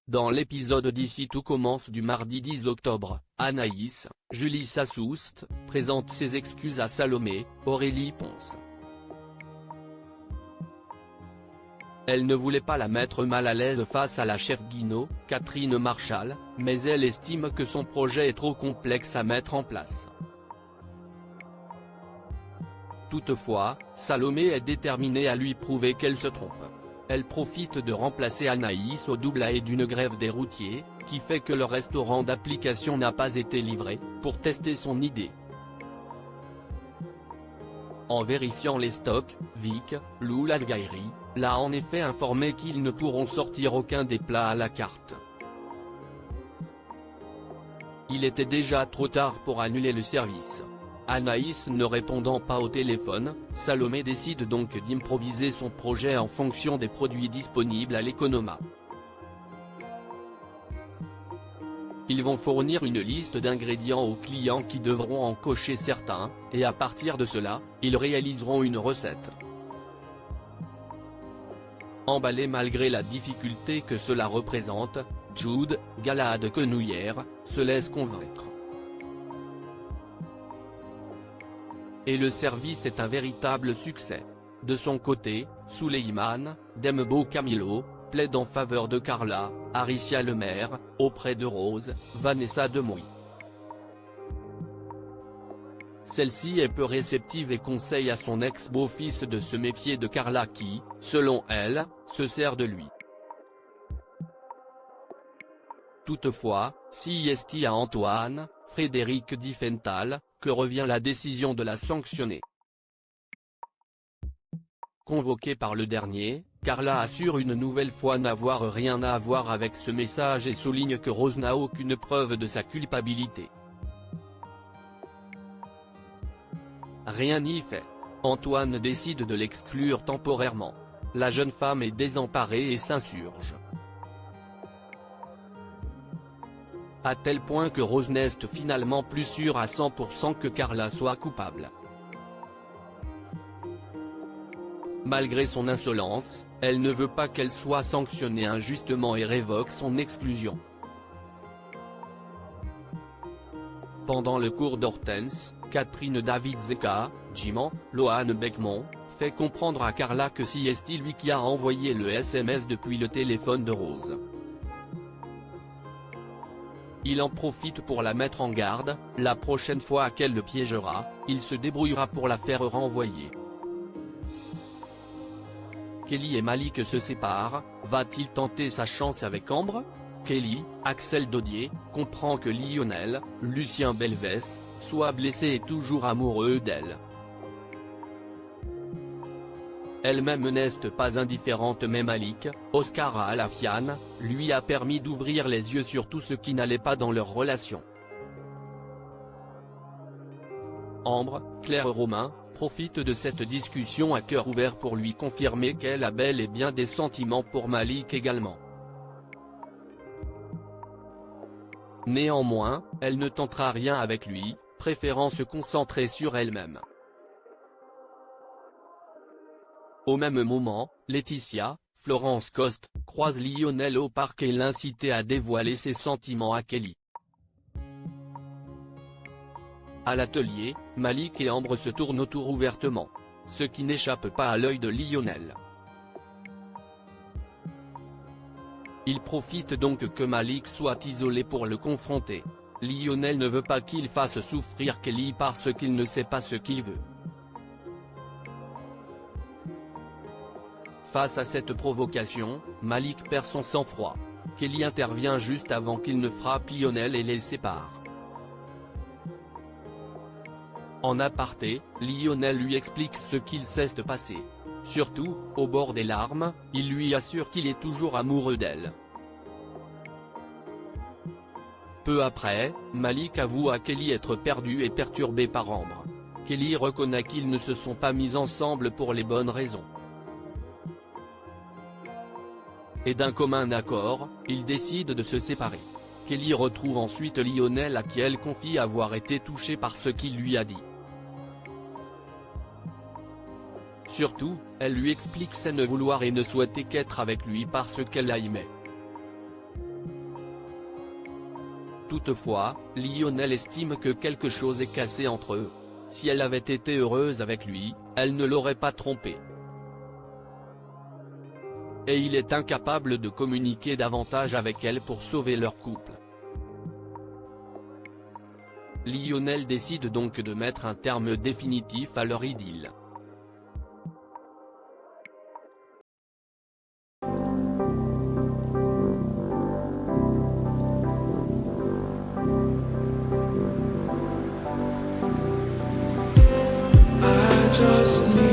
Dans l'épisode d'Ici tout commence du mardi 10 octobre, Anaïs, Julie Sassoust, présente ses excuses à Salomé, Aurélie Ponce. Elle ne voulait pas la mettre mal à l'aise face à la chef Guinaud, Catherine Marchal, mais elle estime que son projet est trop complexe à mettre en place. Toutefois, Salomé est déterminée à lui prouver qu'elle se trompe. Elle profite de remplacer Anaïs au double et d'une grève des routiers, qui fait que le restaurant d'application n'a pas été livré, pour tester son idée. En vérifiant les stocks, Vic, Lou Lalgairi, l'a en effet informé qu'ils ne pourront sortir aucun des plats à la carte. Il était déjà trop tard pour annuler le service. Anaïs ne répondant pas au téléphone, Salomé décide donc d'improviser son projet en fonction des produits disponibles à l'Economa. Ils vont fournir une liste d'ingrédients aux clients qui devront en cocher certains, et à partir de cela, ils réaliseront une recette. Emballé malgré la difficulté que cela représente, Jude, Galahad Quenouillère, se laisse convaincre. Et le service est un véritable succès. De son côté, Souleyman, Dembo Camilo, plaide en faveur de Carla, Aricia Lemaire, auprès de Rose, Vanessa Demouy. Celle-ci est peu réceptive et conseille à son ex-beau-fils de se méfier de Carla qui, selon elle, se sert de lui. Toutefois, si est à Antoine, Frédéric Diffenthal, que revient la décision de la sanctionner. Convoquée par le dernier, Carla assure une nouvelle fois n'avoir rien à voir avec ce message et souligne que Rose n'a aucune preuve de sa culpabilité. Rien n'y fait. Antoine décide de l'exclure temporairement. La jeune femme est désemparée et s'insurge. À tel point que Rose n'est finalement plus sûre à 100% que Carla soit coupable. Malgré son insolence, elle ne veut pas qu'elle soit sanctionnée injustement et révoque son exclusion. Pendant le cours d'Hortense, Catherine David-Zeka, Jiman, Loane Beckmont, fait comprendre à Carla que c'est lui qui a envoyé le SMS depuis le téléphone de Rose. Il en profite pour la mettre en garde, la prochaine fois qu'elle le piégera, il se débrouillera pour la faire renvoyer. Kelly et Malik se séparent, va-t-il tenter sa chance avec Ambre? Kelly, Axel Dodier, comprend que Lionel, Lucien Belvès, soit blessé et toujours amoureux d'elle. Elle-même n'est pas indifférente mais Malik, Oscar Alafian, lui a permis d'ouvrir les yeux sur tout ce qui n'allait pas dans leur relation. Ambre, Claire Romain, profite de cette discussion à cœur ouvert pour lui confirmer qu'elle a bel et bien des sentiments pour Malik également. Néanmoins, elle ne tentera rien avec lui, préférant se concentrer sur elle-même. Au même moment, Laetitia, Florence Coste, croise Lionel au parc et l'incite à dévoiler ses sentiments à Kelly. À l'atelier, Malik et Ambre se tournent autour ouvertement. Ce qui n'échappe pas à l'œil de Lionel. Il profite donc que Malik soit isolé pour le confronter. Lionel ne veut pas qu'il fasse souffrir Kelly parce qu'il ne sait pas ce qu'il veut. Face à cette provocation, Malik perd son sang-froid. Kelly intervient juste avant qu'il ne frappe Lionel et les sépare. En aparté, Lionel lui explique ce qu'il s'est passé. Surtout, au bord des larmes, il lui assure qu'il est toujours amoureux d'elle. Peu après, Malik avoue à Kelly être perdu et perturbé par Ambre. Kelly reconnaît qu'ils ne se sont pas mis ensemble pour les bonnes raisons. Et d'un commun accord, ils décident de se séparer. Kelly retrouve ensuite Lionel à qui elle confie avoir été touchée par ce qu'il lui a dit. Surtout, elle lui explique c'est ne vouloir et ne souhaiter qu'être avec lui parce qu'elle l'aimait. Toutefois, Lionel estime que quelque chose est cassé entre eux. Si elle avait été heureuse avec lui, elle ne l'aurait pas trompé. Et il est incapable de communiquer davantage avec elle pour sauver leur couple. Lionel décide donc de mettre un terme définitif à leur idylle. Just